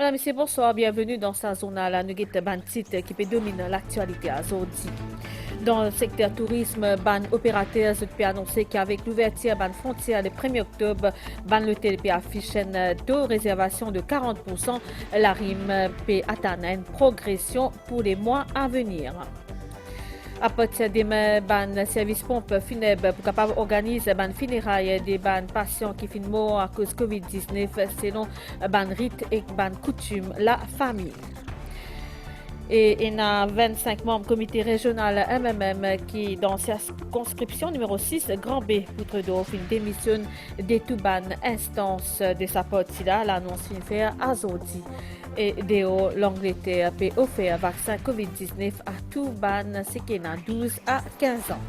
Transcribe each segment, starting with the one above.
Madame, Messieurs, bonsoir, bienvenue dans sa zone à la Nugget Bantit qui domine l'actualité à Zordi. Dans le secteur tourisme, ban opérateur peut annoncer qu'avec l'ouverture ban frontière le 1er octobre, ban l'hôtel peut afficher un taux de réservation de 40%. La RIM peut atteindre une progression pour les mois à venir. À partir de demain, ban service pompe funèbre pour capable organiser ban funérailles des ban patients qui finissent morts à cause Covid-19 selon ban rite et ban coutume la famille. Et il y a 25 membres comité régional MMM qui, dans sa circonscription numéro 6, Grand B, Poutredorf, démissionne des tout ban instances de sa partie là, l'annonce fin faire à Zodi. Et DO, l'Angleterre peut offrir un vaccin Covid-19 à tout ban, ce qui est 12 à 15 ans.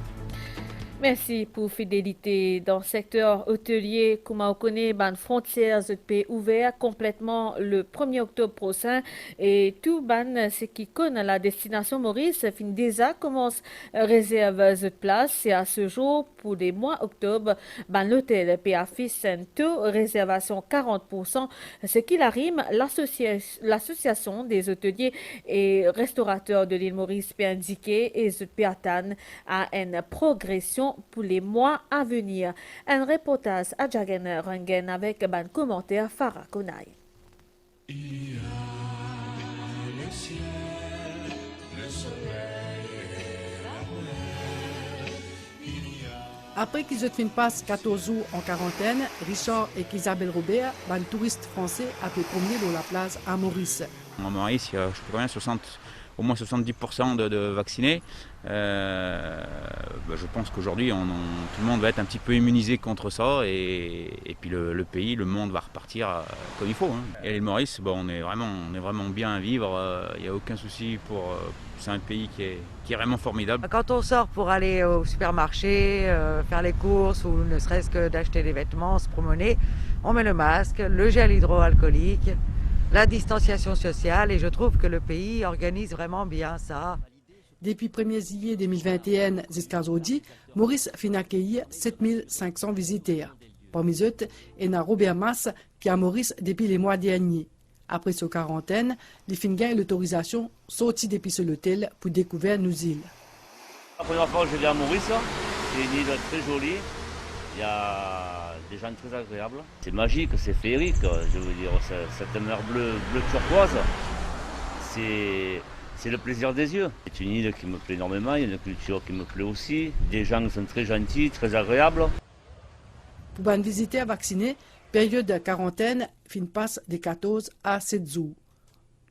Merci pour fidélité dans le secteur hôtelier. Comme on connaît, ban frontières peut ouvert complètement le 1er octobre prochain et tout ban ce qui connaît la destination Maurice fin déjà commence réserve de place et à ce jour pour les mois octobre ban l'hôtel peut afficher un taux réservation 40%, ce qui arrive l'association des hôteliers et restaurateurs de l'île Maurice peut indiquer et peut atteindre à une progression pour les mois à venir. Un reportage à Jagen Rangen avec un commentaire Farah Konaï. Après qu'ils aient fait une passe 14 jours en quarantaine, Richard et Isabelle Robert, un touriste français, a pu promener dans la plage à Maurice. À Maurice, il y a au moins 70% de vaccinés. Je pense qu'aujourd'hui, tout le monde va être un petit peu immunisé contre ça et puis le pays, le monde va repartir comme il faut. Et à l'île Maurice, on est vraiment bien à vivre. Il n'y a aucun souci c'est un pays qui est vraiment formidable. Quand on sort pour aller au supermarché, faire les courses ou ne serait-ce que d'acheter des vêtements, se promener, on met le masque, le gel hydroalcoolique, la distanciation sociale et je trouve que le pays organise vraiment bien ça. Depuis 1er juillet 2021 jusqu'à aujourd'hui, Maurice fin accueilli 7500 visiteurs. Parmi eux, il y a Robert Mass qui est à Maurice depuis les mois derniers. Après sa quarantaine, il fin gagne l'autorisation sortie depuis l'hôtel pour découvrir nos îles. La première fois que je viens à Maurice, c'est une île très jolie. Il y a des gens très agréables. C'est magique, c'est féerique, je veux dire, cette mer bleu turquoise, c'est le plaisir des yeux. C'est une île qui me plaît énormément, il y a une culture qui me plaît aussi, des gens qui sont très gentils, très agréables. Pour un visiteur vacciné, période de quarantaine fin passe de 14 à 7 jours.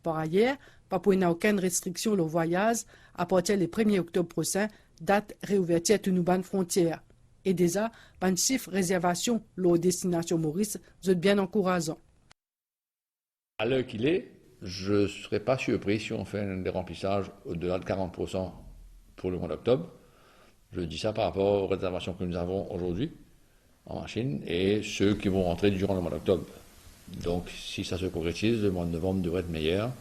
Par ailleurs, pas pour aucune restriction au voyage, à partir du 1er octobre prochain, date réouverture de nos frontières. Et déjà, un chiffre réservation leur destination Maurice est bien encourageant. À l'heure qu'il est, je ne serais pas surpris si on fait un déremplissage au-delà de 40% pour le mois d'octobre. Je dis ça par rapport aux réservations que nous avons aujourd'hui en machine et ceux qui vont rentrer durant le mois d'octobre. Donc si ça se concrétise, le mois de novembre devrait être meilleur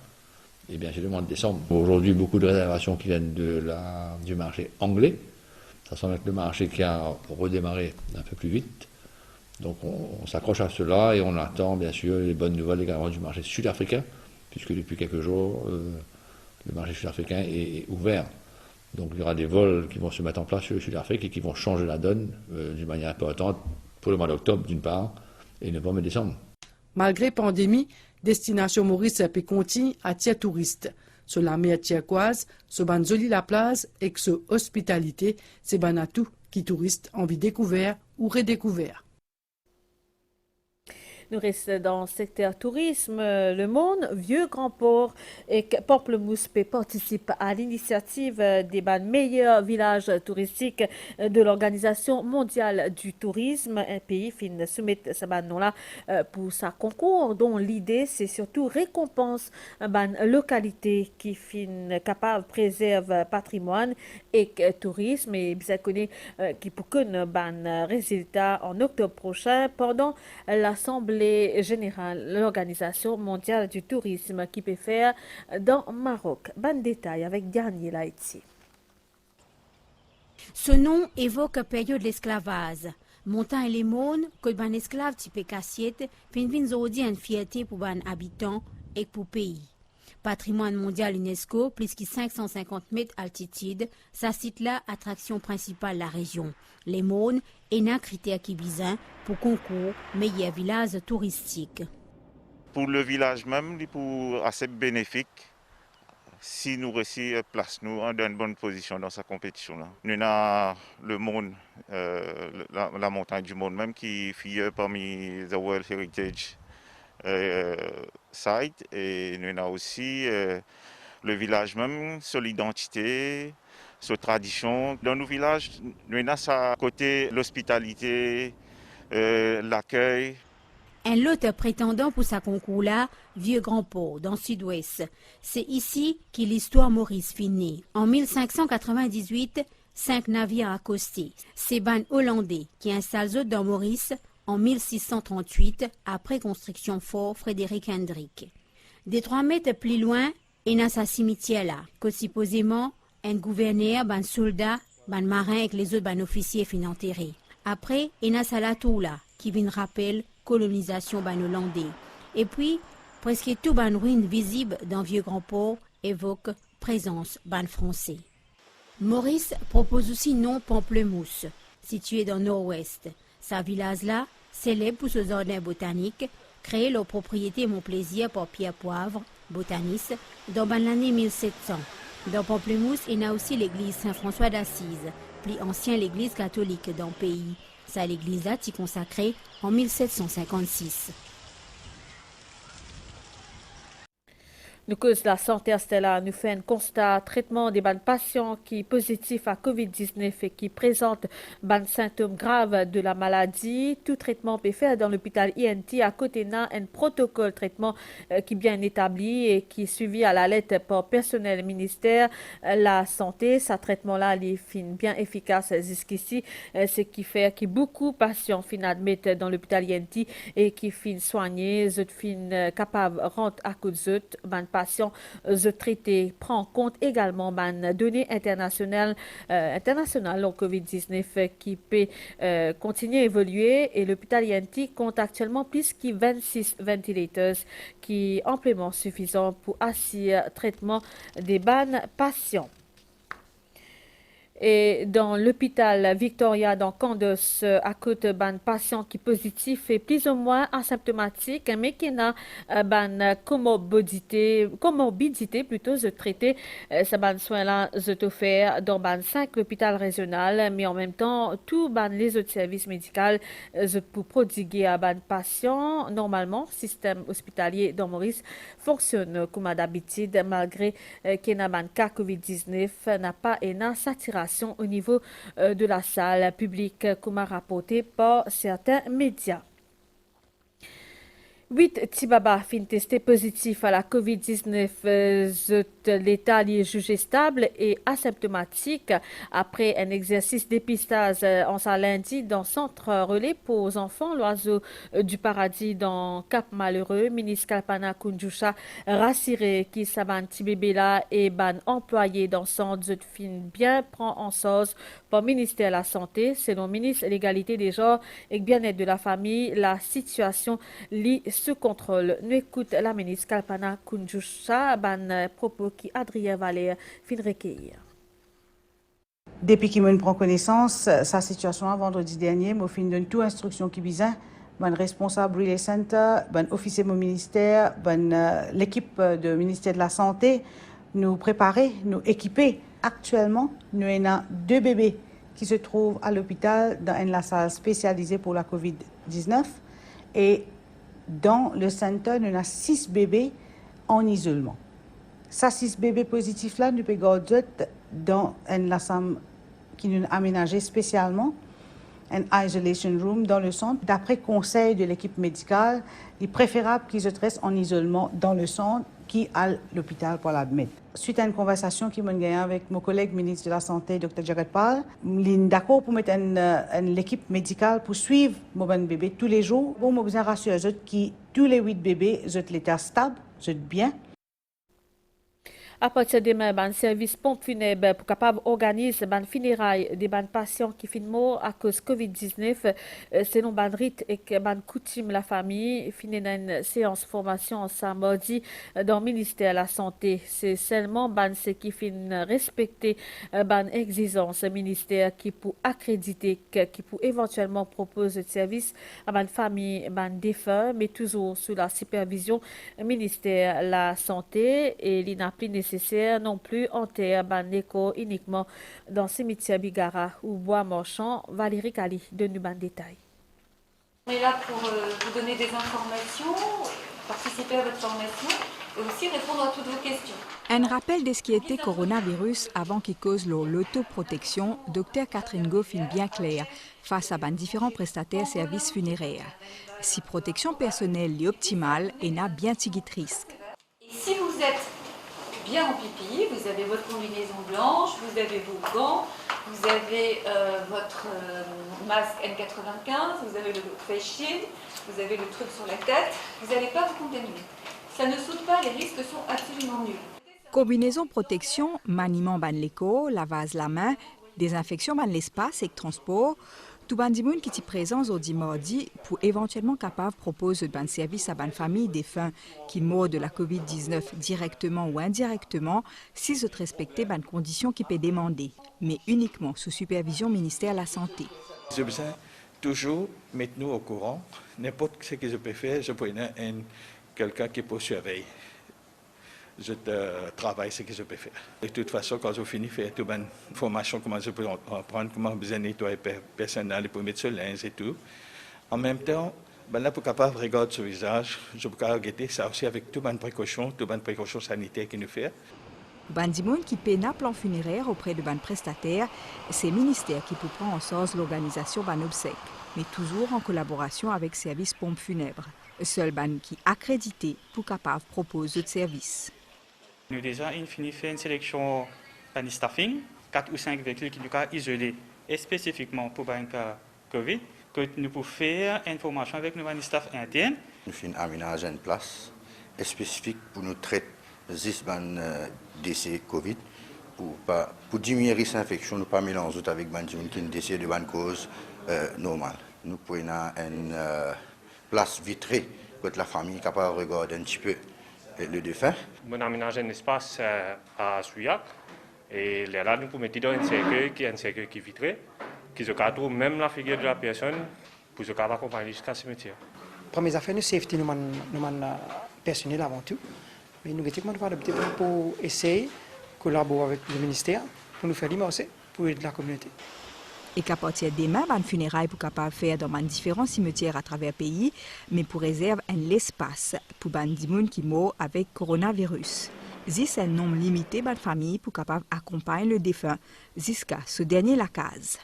et bien sûr le mois de décembre. Aujourd'hui, beaucoup de réservations qui viennent du marché anglais. Ça semble être le marché qui a redémarré un peu plus vite. Donc on s'accroche à cela et on attend bien sûr les bonnes nouvelles également du marché sud-africain, puisque depuis quelques jours, le marché sud-africain est ouvert. Donc il y aura des vols qui vont se mettre en place sur le Sud-Afrique et qui vont changer la donne d'une manière importante pour le mois d'octobre d'une part et novembre et décembre. Malgré la pandémie, Destination Maurice peut continuer à attirer touristes. Sur la mer turquoise, sur ban jolie la plage et que sur hospitalité, c'est ban à tout qui touristes envie découvert ou redécouvert. Nous restons dans le secteur tourisme. Le Monde, Vieux Grand Port et Pamplemousse participe à l'initiative des meilleurs villages touristiques de l'Organisation mondiale du tourisme. Un pays fin soumettre ce nom-là pour sa concours, dont l'idée c'est surtout récompense une localité qui fin capable préserve patrimoine et tourisme et bien connu qui pour connaître ban résultat en octobre prochain pendant l'Assemblée générale, l'Organisation mondiale du tourisme qui peut faire dans Maroc. Ban détail avec Dernier Laïti. Ce nom évoque la période de l'esclavage. Montant et les mônes, que ban esclave type cassiette, fin aujourd'hui une fierté pour ban habitants et pour pays. Patrimoine mondial UNESCO, plus que 550 mètres altitude, ça cite là attraction principale de la région. Les Maunes et un critère qui vise pour concours meilleur village touristique. Pour le village même, il est assez bénéfique si nous réussissons à placer nous dans une bonne position dans sa compétition-là. Nous avons le monde, la montagne du monde même qui figure parmi the World Heritage Site, et nous avons aussi le village même, son identité, sa tradition. Dans nos villages, nous avons ça côté l'hospitalité, l'accueil. Un autre prétendant pour sa concours-là, Vieux Grand-Port, dans le sud-ouest. C'est ici que l'histoire Maurice finit. En 1598, 5 navires accostés. C'est ban hollandais qui installe dans Maurice en 1638, après construction fort Frédéric Hendrick. Des 3 mètres plus loin, il y a sa cimetière-là, que supposément un gouverneur, un soldat, un marin avec les autres officiers fin enterrés. Après, il y a sa là, qui vient rappeler colonisation hollandais. Et puis, presque tout ban ruine visible dans Vieux Grand-Port évoque présence français. Maurice propose aussi nom Pamplemousse, situé dans le nord-ouest. Sa village-là, célèbre pour ses jardins botaniques, créé leur propriété Montplaisir par Pierre Poivre, botaniste, dans l'année 1700. Dans Pamplemousse, il y a aussi l'église Saint-François d'Assise, plus ancienne l'église catholique dans le pays. C'est l'église-là qui est consacrée en 1756. Nous cause la santé Stella nous fait un constat traitement des patients qui sont positifs à COVID-19 et qui présentent des symptômes graves de la maladie. Tout traitement peut faire dans l'hôpital INT à côté d'un un protocole traitement qui est bien établi et qui est suivi à la lettre par personnel ministère la santé. Ce traitement-là est bien efficace jusqu'ici, ce qui fait que beaucoup de patients finissent admettre dans l'hôpital INT et qui finissent soignés, finissent capables de rentrer à cause de patients traités prend en compte également les données internationales en COVID-19 qui peut continuer à évoluer et l'hôpital INT compte actuellement plus que 26 ventilateurs qui sont amplement suffisants pour assurer le traitement des patients. Et dans l'hôpital Victoria, dans Candos, à côté d'un patient qui est positif et plus ou moins asymptomatique, mais qui a une comorbidité plutôt de traiter ce soin-là offert dans 5 hôpitaux régionaux, mais en même temps, tous les autres services médicaux pour prodiguer à des patients. Normalement, le système hospitalier dans Maurice fonctionne comme d'habitude, malgré qu'il y a un cas COVID-19, n'a pas une saturation au niveau de la salle publique, comme rapporté par certains médias. 8 Tibaba fin testé positif à la COVID-19. L'état est jugé stable et asymptomatique après un exercice dépistage en ce lundi dans le centre relais pour enfants, l'oiseau du paradis dans Cap Malheureux. Ministre Kalpana Kunjusha rassuré qui s'aban bébé là et ban employé dans le centre fin bien prend en charge par le ministère de la Santé. Selon le ministre de l'Égalité des genres et bien-être de la famille, la situation lit sous contrôle. Nous écoute la ministre Kalpana Kunjusha, ban propos qui Adrien Valère fin recueillir. Depuis qu'il me prend connaissance, sa situation vendredi dernier, je fin donne toute instruction qui vise ban responsable Relay Center, ban officier mon ministère, ban l'équipe du ministère de la Santé, nous préparer, nous équiper. Actuellement, nous avons 2 bébés qui se trouvent à l'hôpital dans une salle spécialisée pour la COVID-19 et dans le centre, nous avons 6 bébés en isolement. Ces 6 bébés positifs-là, nous pouvons garder dans une salle qui nous a aménagée spécialement, un isolation room dans le centre. D'après conseil de l'équipe médicale, il est préférable qu'ils restent en isolement dans le centre qu'à l'hôpital pour l'admettre. Suite à une conversation qui m'a gagnée avec mon collègue ministre de la Santé, Dr. Jagat Pal, je suis d'accord pour mettre l'équipe médicale pour suivre mon bébé tous les jours. Bon, je besoin de rassurer que tous les 8 bébés sont l'état stable, sont bien. À partir de demain, ban service pompe funèbre pour capable organiser ban funérailles des ban patients qui fin mort à cause Covid-19 selon ban rite et que ban coutume la famille finit une séance formation ensemble mardi dans le ministère de la santé. C'est seulement ban ce qui fin respecter ban exigence ministère qui pour accréditer qui pour éventuellement proposer de service à ban famille ban défunt mais toujours sous la supervision ministère de la santé et l'INAPLI nécessaire non plus en terre ban uniquement dans cimetière Bigara ou Bois Marchand. Valérie Kali donne ban détail. On est là pour vous donner des informations, participer à votre formation et aussi répondre à toutes vos questions. Un rappel de ce qui était coronavirus avant qu'il cause l'autoprotection, Dr Catherine Goff est bien claire face à différents prestataires services funéraires. Si protection personnelle est optimale et n'a bien tigit risque. Et si vous êtes bien en pipi, vous avez votre combinaison blanche, vous avez vos gants, vous avez votre masque N95, vous avez le face shield, vous avez le truc sur la tête, vous n'allez pas vous contaminer. Ça ne saute pas, les risques sont absolument nuls. Combinaison protection, maniement ban l'écho, lavage la main, désinfection ban l'espace et transport. Tout ban dimoun qui est présent aujourd'hui mardi pour éventuellement capable proposer ban service à ban famille défunts qui meurent de la Covid-19 directement ou indirectement s'ils ont respecté ban conditions qui peut demander, mais uniquement sous supervision ministère de la Santé. Je besoin toujours mettre nous au courant. N'importe ce que je peux faire, je peux avoir quelqu'un qui peut surveiller. Je travaille ce que je peux faire. De toute façon, quand je finis de faire toute une formation, comment je peux apprendre, comment besoin nettoyer personnel pour mettre ce linge et tout. En même temps, là, pour capable regarder ce visage, je peux regarder ça aussi avec toute une précaution sanitaire qu'il nous fait. Bandimoun qui paie un plan funéraire auprès de ban prestataires, c'est le ministère qui peut prendre en charge l'organisation ban obsèques, mais toujours en collaboration avec service pompe funèbre. Seul ban qui accrédité pour capable proposer de services. Nous déjà fait une sélection de staffing, 4 ou 5 véhicules qui nous sont isolés et spécifiquement pour le cas Covid, que nous pouvons faire une formation avec nos staff internes. Nous faisons aménager une place spécifique pour nous traiter des décès Covid, pour diminuer le risque d'infection, nous ne pas mélanger avec des gens qui ont décès de bonne cause normale. Nous prenons une place vitrée pour que la famille est capable de regarder un petit peu le défunt. On a aménagé un espace à Souillac et là nous pouvons mettre dans un cercueil qui est vitré, qui se trouve même la figure de la personne pour se accompagner jusqu'à le cimetière. Première affaire, nous safety nous personnel avant tout, mais nous avons pour essayer de collaborer avec le ministère pour nous faire l'immerser pour aider la communauté. Et qu'à partir de demain, ban funérailles pour capable faire dans différents cimetières à travers le pays, mais pour réserver un espace pour ban dimoun qui meurent avec coronavirus. C'est un nombre limité de familles pour capable accompagner le défunt jusqu'à ce dernier la case.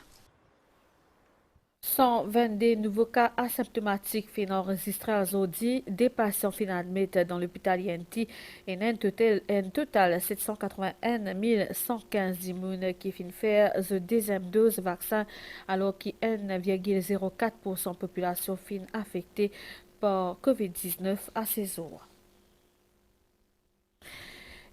122 nouveaux cas asymptomatiques fin enregistrés aujourd'hui, des patients fin admis dans l'hôpital INT et un total 781 115 immunes qui fin faire la deuxième dose vaccin alors que 1,04% de population fin affectée par COVID-19 à ces jours.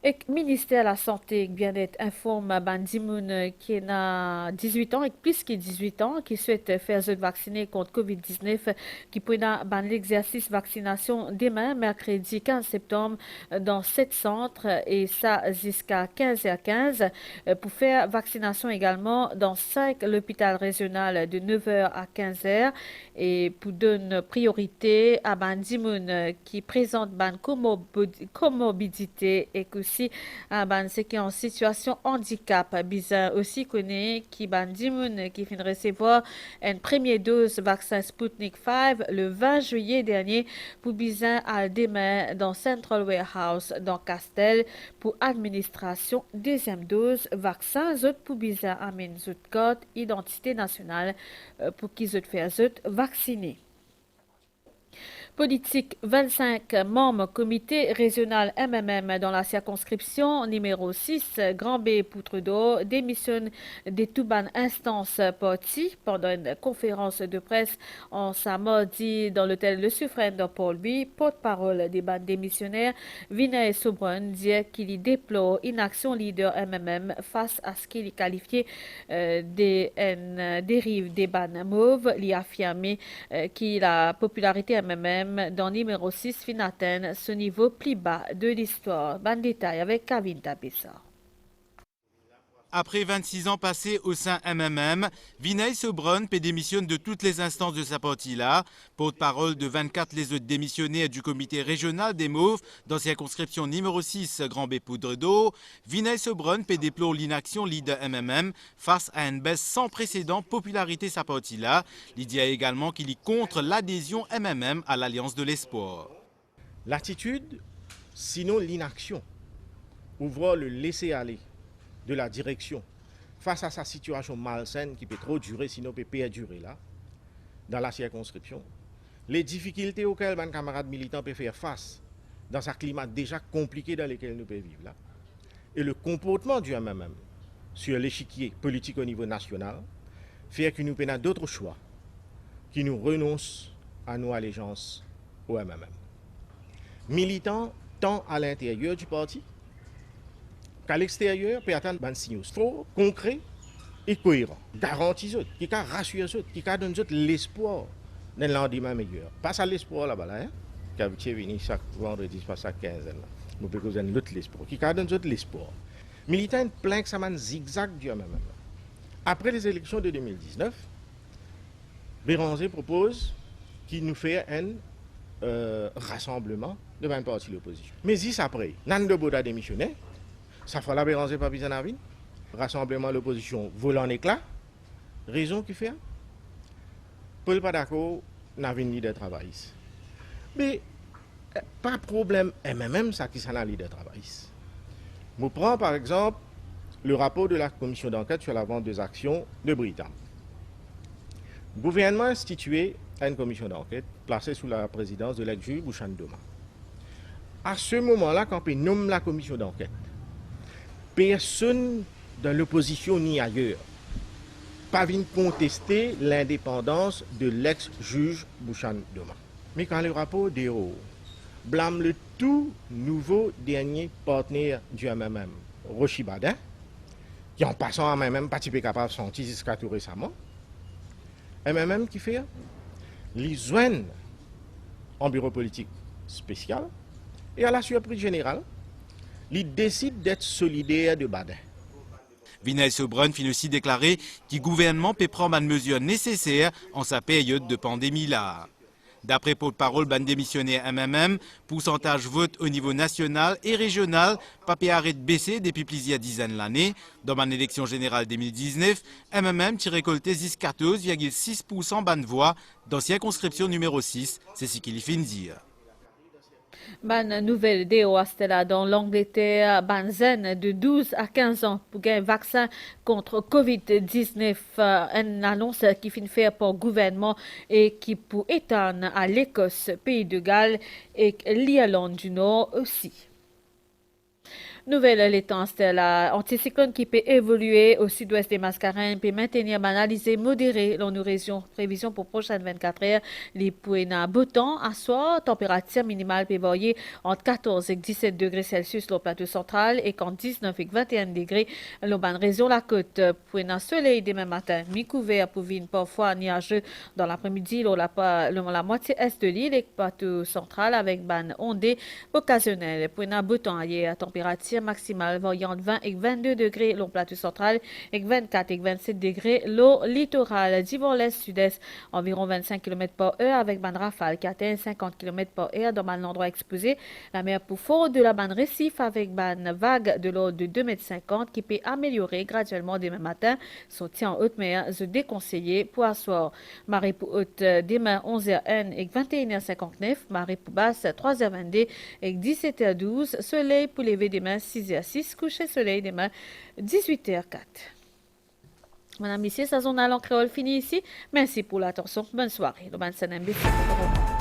Et le ministère de la Santé et Bien-être informe Bandimoun qui a 18 ans et plus que 18 ans qui souhaite faire se vacciner contre COVID-19 qui prend l'exercice vaccination demain, mercredi 15 septembre, dans 7 centres et ça jusqu'à 15h15 pour faire vaccination également dans 5 l'hôpital régional de 9h à 15h et pour donner priorité à Bandimoun qui présente comorbidité et que aussi ceux qui sont en situation handicap. Bizarre aussi connaît qui bandimoun qui vient recevoir une première dose vaccin Sputnik 5 le 20 juillet dernier pour bizarre à demain dans Central Warehouse dans Castel pour administration deuxième dose vaccin zot pour bizarre amène zot code identité nationale pour qu'ils zot faire zot vacciner. Politique 25 membres comité régional MMM dans la circonscription numéro 6, Grand B Poutredo, démissionne des Touban instances parties pendant une conférence de presse en samedi dans l'hôtel Le Suffren de Paul-Louis. Porte-parole des bandes démissionnaires, Vinay Sobron, dit qu'il y déplore inaction leader MMM face à ce qu'il qualifiait des dérives des bandes mauves. Il a affirmé que la popularité MMM dans numéro 6 fin atteindre ce niveau plus bas de l'histoire. Ban détail avec Kavin Tapessa. Après 26 ans passés au sein MMM, Vinay Sobron démissionne de toutes les instances de sa partie-là. Porte-parole de 24 les autres démissionnaires du comité régional des Mauves dans circonscription numéro 6, Grand B Poutredo, Vinay Sobron déplore l'inaction leader MMM face à une baisse sans précédent popularité sa partie-là. Il dit également qu'il est contre l'adhésion MMM à l'Alliance de l'Espoir. L'attitude, sinon l'inaction, ou voir le laisser-aller de la direction face à sa situation malsaine qui peut trop durer, sinon peut perdurer là, dans la circonscription. Les difficultés auxquelles mes camarades militants peuvent faire face dans un climat déjà compliqué dans lequel nous pouvons vivre là, et le comportement du MMM sur l'échiquier politique au niveau national, fait que nous prenons d'autres choix, qui nous renoncent à nos allégeances au MMM. Militants tant à l'intérieur du parti qu'à l'extérieur, peut attendre des signaux forts, concrets et cohérents. Garantis autres, qui rassure autres, qui donne l'espoir d'un lendemain meilleur. Pas ça l'espoir là-bas, hein? Qui est venu chaque vendredi, pas chaque quinzaine. Nous pouvons donner l'autre l'espoir. Qui donne l'espoir. Militants plein que ça mène zigzag du MMM. Après les élections de 2019, Béranger propose qu'il nous fait un rassemblement de 20 partis de l'opposition. Mais 10 après, Nando Boda démissionné. Ça fera la Béranger par Bizanavine. Rassemblement de l'opposition vole en éclat. Raison qui fait. Paul pas d'accord, Navine leader travail. Mais pas de problème. MMM, ça qui s'en a leader travail. Je prends par exemple le rapport de la commission d'enquête sur la vente des actions de Britam. Le gouvernement a institué une commission d'enquête placée sous la présidence de l'ex-juge Bouchan Doma. À ce moment-là, quand on nomme la commission d'enquête, personne dans l'opposition ni ailleurs pas vient contester l'indépendance de l'ex-juge Bouchan Doma. Mais quand le rapport d'Hérault blâme le tout nouveau dernier partenaire du MMM, Rochi Badin, qui en passant à MMM pas capable de sentir jusqu'à tout récemment, MMM qui fait les joignent en bureau politique spécial et à la surprise générale, il décide d'être solidaire de Badin. Vinay Sobron finit aussi déclarer que le gouvernement peut prendre une mesure nécessaire en sa période de pandémie là. D'après porte-parole ban démissionnaire MMM, pourcentage vote au niveau national et régional pas arrêté de baisser depuis plusieurs dizaines d'années. Dans l'élection générale 2019, MMM a récolté 14,6% ban voix dans circonscription numéro 6, c'est ce qu'il finit dire. Ban nouvelle déo Astella dans l'Angleterre, ban zen de 12 à 15 ans pour gagner un vaccin contre Covid-19, une annonce qui finit faire pour le gouvernement et qui peut étendre à l'Écosse, Pays de Galles et l'Irlande du Nord aussi. Nouvelle létance de la anticyclone qui peut évoluer au sud-ouest des Mascarenes peut maintenir une analyse modérée dans nos régions. Prévision pour prochaines 24 heures, les pouets beau temps à soir, température minimale peut varier entre 14 et 17 degrés Celsius sur le plateau central et entre 19 et 21 degrés dans la région la côte. Pouets soleil demain matin, mi-couvert pour venir parfois nuageux dans l'après-midi dans la moitié est de l'île et plateau central avec ban ondée occasionnelle. Pouets beau temps hier, température maximale variant entre 20 et 22 degrés le plateau central et 24 et 27 degrés le littoral. D'hiver l'est sud-est, environ 25 km/h avec bande rafale qui atteint 50 km/h dans l'endroit exposé. La mer pour fort de la bande récif avec bande vague de l'ordre de 2,50 m qui peut améliorer graduellement demain matin. Sortie en haute mer, se déconseiller pour asseoir. Marée pour haute demain 11h01 et 21h59. Marée pour basse 3h22 et 17h12. Soleil pour lever demain 6h06, coucher soleil demain 18h04. Madame, messieurs, sa journal en créole fini ici. Merci pour l'attention. Bonne soirée. Le 25 NBC.